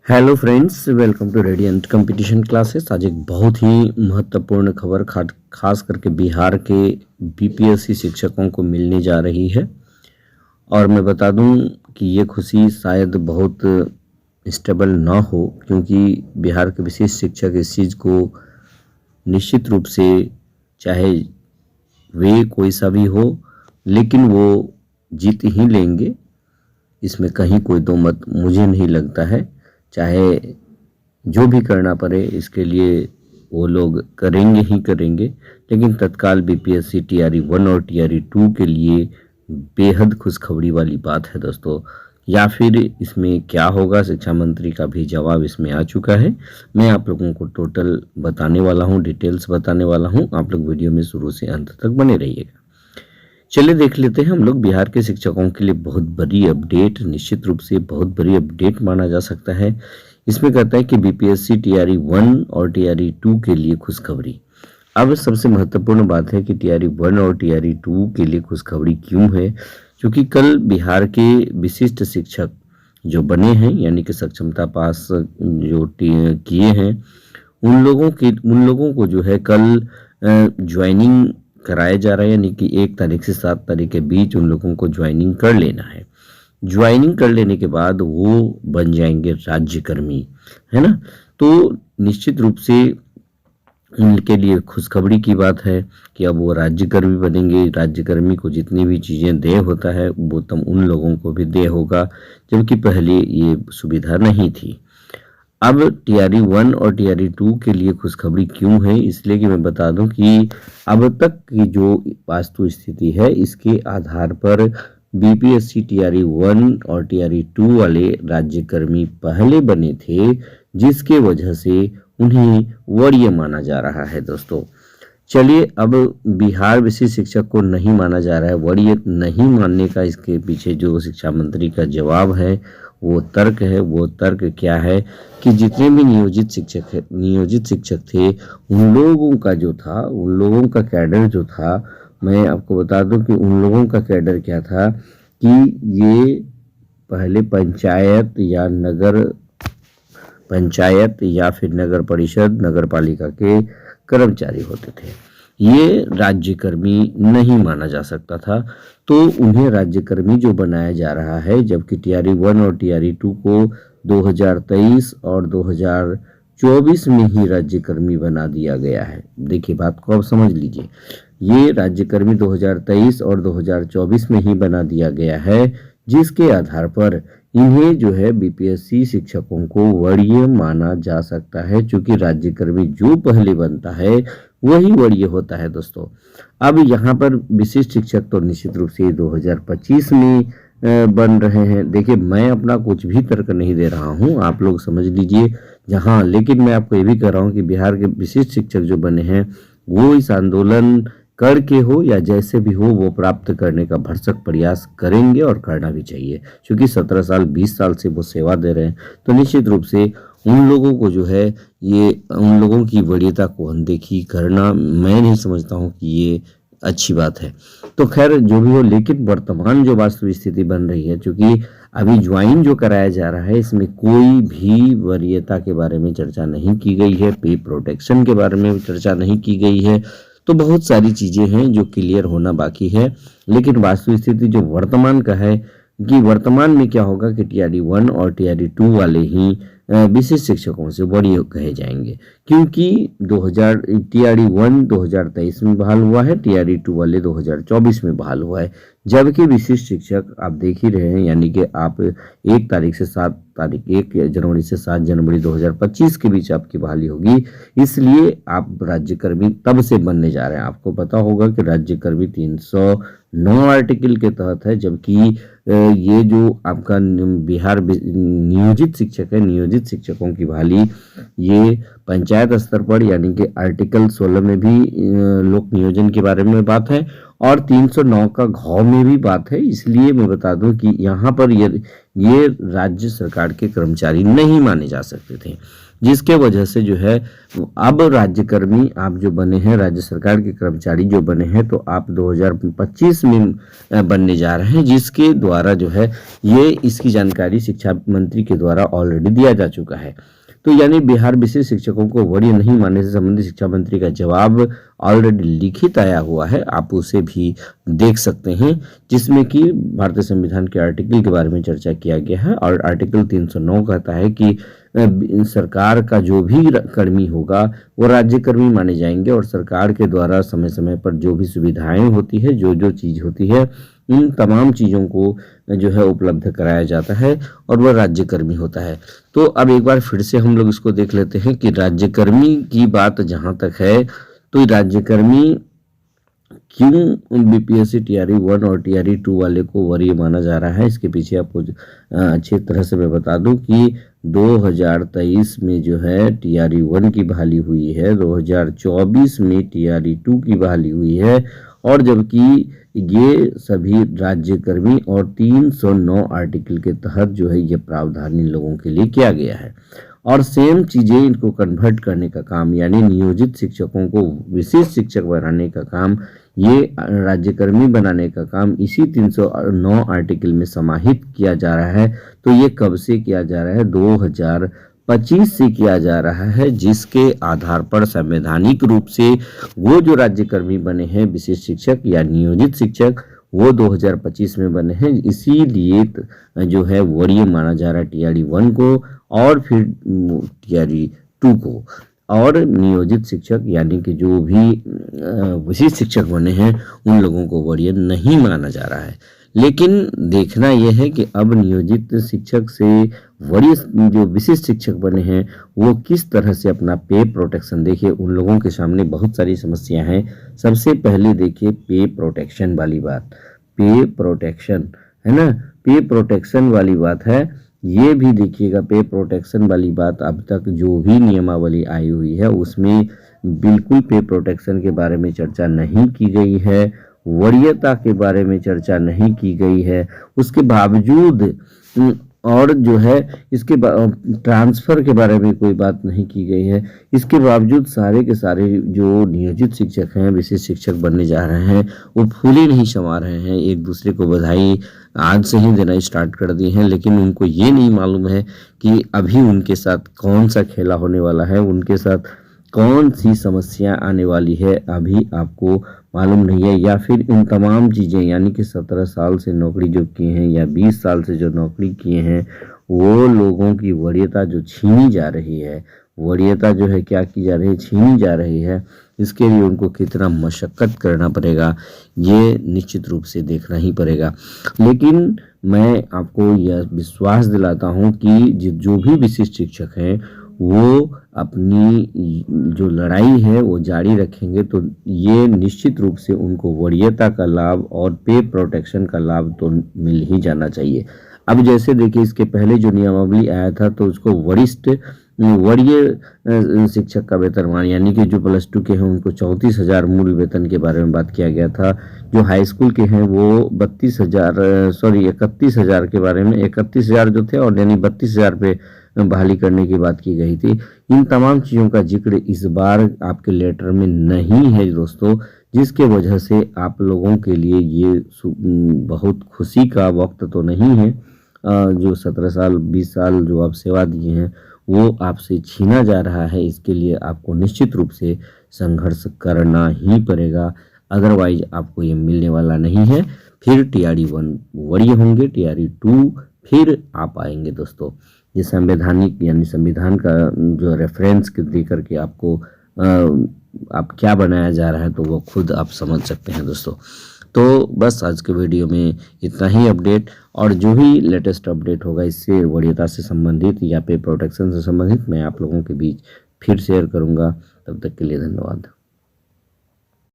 Hello friends, welcome to radiant competition classes. आज एक बहुत ही महत्वपूर्ण खबर खास करके बिहार के बीपीएससी शिक्षकों को मिलने जा रही है। और मैं बता दूं कि ये खुशी शायद बहुत स्टेबल ना हो, क्योंकि बिहार के विशेष शिक्षक इस चीज़ को निश्चित रूप से, चाहे वे कोई सा भी हो, लेकिन वो जीत ही लेंगे। इसमें कहीं कोई दो मत मुझे नहीं लगता है। चाहे जो भी करना पड़े इसके लिए वो लोग करेंगे ही करेंगे। लेकिन तत्काल बीपीएससी टीआरई 1 और टीआरई 2 के लिए बेहद खुशखबरी वाली बात है दोस्तों। या फिर इसमें क्या होगा, शिक्षा मंत्री का भी जवाब इसमें आ चुका है। मैं आप लोगों को टोटल बताने वाला हूँ, डिटेल्स बताने वाला हूँ। आप लोग वीडियो में शुरू से अंत तक बने रहिएगा। चलिए देख लेते हैं हम लोग बिहार के शिक्षकों के लिए बहुत बड़ी अपडेट, निश्चित रूप से बहुत बड़ी अपडेट माना जा सकता है। इसमें कहता है कि बीपीएससी टीआरई 1 और टीआरई 2 के लिए खुशखबरी। अब सबसे महत्वपूर्ण बात है कि टीआरई 1 और टीआरई 2 के लिए खुशखबरी क्यों है, क्योंकि कल बिहार के विशिष्ट शिक्षक जो बने हैं, यानी कि सक्षमता पास जो किए हैं, उन लोगों को जो है कल ज्वाइनिंग कराया जा रहा है। यानी कि 1 तारीख से 7 तारीख के बीच उन लोगों को ज्वाइनिंग कर लेना है। ज्वाइनिंग कर लेने के बाद वो बन जाएंगे राज्यकर्मी, है ना। तो निश्चित रूप से उनके लिए खुशखबरी की बात है कि अब वो राज्यकर्मी बनेंगे। राज्यकर्मी को जितनी भी चीज़ें देय होता है वो तब उन लोगों को भी देय होगा, जबकि पहले ये सुविधा नहीं थी। अब टीआरई 1 और टीआरई 2 के लिए खुशखबरी क्यों है, इसलिए कि मैं बता दूं कि अब तक की जो वास्तु स्थिति है, इसके आधार पर बीपीएससी टीआरई 1 और टीआरई 2 वाले राज्यकर्मी पहले बने थे, जिसके वजह से उन्हें वरीय माना जा रहा है दोस्तों। चलिए, अब बिहार विशेष शिक्षक को नहीं माना जा रहा है। वरीय नहीं मानने का इसके पीछे जो शिक्षा मंत्री का जवाब है, वो तर्क है। वो तर्क क्या है कि जितने भी नियोजित शिक्षक थे, उन लोगों का जो था, उन लोगों का कैडर जो था, मैं आपको बता दूं कि उन लोगों का कैडर क्या था कि ये पहले पंचायत या फिर नगर परिषद, नगर पालिका के कर्मचारी होते थे। ये राज्यकर्मी नहीं माना जा सकता था, तो उन्हें राज्यकर्मी जो बनाया जा रहा है, जबकि टीआरई 1 और टीआरई 2 को 2023 और 2024 में ही राज्यकर्मी बना दिया गया है। देखिए, बात को अब समझ लीजिए। ये राज्यकर्मी 2023 और 2024 में ही बना दिया गया है, जिसके आधार पर इन्हें जो है बीपीएससी शिक्षकों को वरीय माना जा सकता है, क्योंकि राज्यकर्मी जो पहले बनता है वही वरीय होता है दोस्तों। अब यहाँ पर विशिष्ट शिक्षक तो निश्चित रूप से 2025 में बन रहे हैं। देखिए, मैं अपना कुछ भी तर्क नहीं दे रहा हूँ, आप लोग समझ लीजिए जहाँ। लेकिन मैं आपको ये भी कह रहा हूँ कि बिहार के विशिष्ट शिक्षक जो बने हैं, वो इस आंदोलन करके हो या जैसे भी हो, वो प्राप्त करने का भरसक प्रयास करेंगे और करना भी चाहिए, क्योंकि 17 साल 20 साल से वो सेवा दे रहे हैं। तो निश्चित रूप से उन लोगों को जो है, ये उन लोगों की वरीयता को अनदेखी करना, मैं नहीं समझता हूँ कि ये अच्छी बात है। तो खैर जो भी हो, लेकिन वर्तमान जो वास्तु स्थिति बन रही है, क्योंकि अभी ज्वाइन जो कराया जा रहा है, इसमें कोई भी वरीयता के बारे में चर्चा नहीं की गई है, पे प्रोटेक्शन के बारे में चर्चा नहीं की गई है। तो बहुत सारी चीज़ें हैं जो क्लियर होना बाकी है। लेकिन वास्तु स्थिति जो वर्तमान का है, कि वर्तमान में क्या होगा कि टीआरई 1 और टीआरई 2 वाले ही विशिष्ट शिक्षकों से वरीय कहे जाएंगे, क्योंकि टीआरई 1 2023 में बहाल हुआ है, टीआरई 2 वाले 2024 में बहाल हुआ है। जबकि विशिष्ट शिक्षक आप देख ही रहे हैं, यानी कि आप 1 जनवरी से 7 जनवरी 2025 के बीच आपकी बहाली होगी। इसलिए आप राज्यकर्मी तब से बनने जा रहे हैं। आपको पता होगा कि राज्यकर्मी 309 आर्टिकल के तहत है, जबकि ये जो आपका बिहार नियोजित शिक्षक है, नियोजित शिक्षकों की बहाली ये पंचायत स्तर पर, यानी कि आर्टिकल 16 में भी लोक नियोजन के बारे में बात है, और 309 का घ में भी बात है, इसलिए मैं बता दूं कि यहाँ पर ये राज्य सरकार के कर्मचारी नहीं माने जा सकते थे, जिसके वजह से जो है अब राज्यकर्मी आप जो बने हैं, राज्य सरकार के कर्मचारी जो बने हैं, तो आप 2025 में बनने जा रहे हैं, जिसके द्वारा जो है ये इसकी जानकारी शिक्षा मंत्री के द्वारा ऑलरेडी दिया जा चुका है। तो यानी बिहार विशेष शिक्षकों को वरीय नहीं मानने से संबंधित शिक्षा मंत्री का जवाब ऑलरेडी लिखित आया हुआ है, आप उसे भी देख सकते हैं, जिसमें कि भारतीय संविधान के आर्टिकल के बारे में चर्चा किया गया है। और आर्टिकल 309 कहता है कि सरकार का जो भी कर्मी होगा वो राज्य कर्मी माने जाएंगे और सरकार के द्वारा समय समय पर जो भी सुविधाएं होती है, जो जो चीज होती है, इन तमाम चीज़ों को जो है उपलब्ध कराया जाता है और वह राज्यकर्मी होता है। तो अब एक बार फिर से हम लोग इसको देख लेते हैं कि राज्यकर्मी की बात जहाँ तक है, तो राज्यकर्मी क्यों बीपीएससी टीआरई 1 और टीआरई 2 वाले को वरीय माना जा रहा है, इसके पीछे आपको अच्छी तरह से मैं बता दूं कि 2023 में जो है टीआरई 1 की बहाली हुई है, 2024 में टीआरई 2 की बहाली हुई है, और जबकि ये सभी राज्यकर्मी और 309 आर्टिकल के तहत जो है ये प्रावधान इन लोगों के लिए किया गया है। और सेम चीजें इनको कन्वर्ट करने का काम, यानी नियोजित शिक्षकों को विशेष शिक्षक बनाने का काम, ये राज्यकर्मी बनाने का काम इसी 309 आर्टिकल में समाहित किया जा रहा है। तो ये कब से किया जा रहा है? 2025 से किया जा रहा है, जिसके आधार पर संवैधानिक रूप से वो जो राज्यकर्मी बने हैं विशेष शिक्षक या नियोजित शिक्षक, वो 2025 में बने हैं। इसीलिए जो है वरीय माना जा रहा है टीआरई 1 को और फिर टीआरई 2 को। और नियोजित शिक्षक यानी कि जो भी विशिष्ट शिक्षक बने हैं उन लोगों को वरीय नहीं माना जा रहा है। लेकिन देखना यह है कि अब नियोजित शिक्षक से वरीय जो विशिष्ट शिक्षक बने हैं वो किस तरह से अपना पे प्रोटेक्शन, देखिए उन लोगों के सामने बहुत सारी समस्याएं हैं। सबसे पहले देखिए पे प्रोटेक्शन वाली बात, पे प्रोटेक्शन है ना, पे प्रोटेक्शन वाली बात है, ये भी देखिएगा। पे प्रोटेक्शन वाली बात अब तक जो भी नियमावली आई हुई है उसमें बिल्कुल पे प्रोटेक्शन के बारे में चर्चा नहीं की गई है, वरीयता के बारे में चर्चा नहीं की गई है। उसके बावजूद और जो है इसके ट्रांसफ़र के बारे में कोई बात नहीं की गई है। इसके बावजूद सारे के सारे जो नियोजित शिक्षक हैं, विशेष शिक्षक बनने जा रहे हैं, वो फूले नहीं समा रहे हैं, एक दूसरे को बधाई आज से ही देना स्टार्ट कर दिए हैं। लेकिन उनको ये नहीं मालूम है कि अभी उनके साथ कौन सा खेला होने वाला है, उनके साथ कौन सी समस्या आने वाली है, अभी आपको मालूम नहीं है। या फिर इन तमाम चीज़ें, यानी कि 17 साल से नौकरी जो किए हैं या 20 साल से जो नौकरी किए हैं, वो लोगों की वरीयता जो छीनी जा रही है, वरीयता जो है क्या की जा रही है, छीनी जा रही है। इसके लिए उनको कितना मशक्क़त करना पड़ेगा ये निश्चित रूप से देखना ही पड़ेगा। लेकिन मैं आपको यह विश्वास दिलाता हूँ कि जो भी विशिष्ट शिक्षक हैं वो अपनी जो लड़ाई है वो जारी रखेंगे, तो ये निश्चित रूप से उनको वरीयता का लाभ और पे प्रोटेक्शन का लाभ तो मिल ही जाना चाहिए। अब जैसे देखिए इसके पहले जो नियमावली आया था तो उसको वरिष्ठ वरीय शिक्षक का वेतनमान, यानी कि जो +2 के हैं उनको 34,000 मूल वेतन के बारे में बात किया गया था। जो हाई स्कूल के हैं वो 31,000 के बारे में 31,000 जो थे, और यानी 32,000 पे बहाली करने की बात की गई थी। इन तमाम चीज़ों का जिक्र इस बार आपके लेटर में नहीं है दोस्तों, जिसके वजह से आप लोगों के लिए ये बहुत खुशी का वक्त तो नहीं है। जो 17 साल 20 साल जो आप सेवा दिए हैं वो आपसे छीना जा रहा है। इसके लिए आपको निश्चित रूप से संघर्ष करना ही पड़ेगा, अदरवाइज आपको ये मिलने वाला नहीं है। फिर टीआरई 1 वरीय होंगे, टीआरई 2 फिर आप आएंगे दोस्तों। ये संवैधानिक यानी संविधान का जो रेफरेंस दे करके आपको आप क्या बनाया जा रहा है तो वो खुद आप समझ सकते हैं दोस्तों। तो बस आज के वीडियो में इतना ही अपडेट, और जो भी लेटेस्ट अपडेट होगा इससे वरीयता से संबंधित या पे प्रोटेक्शन से संबंधित मैं आप लोगों के बीच फिर शेयर करूंगा। तब तक के लिए धन्यवाद।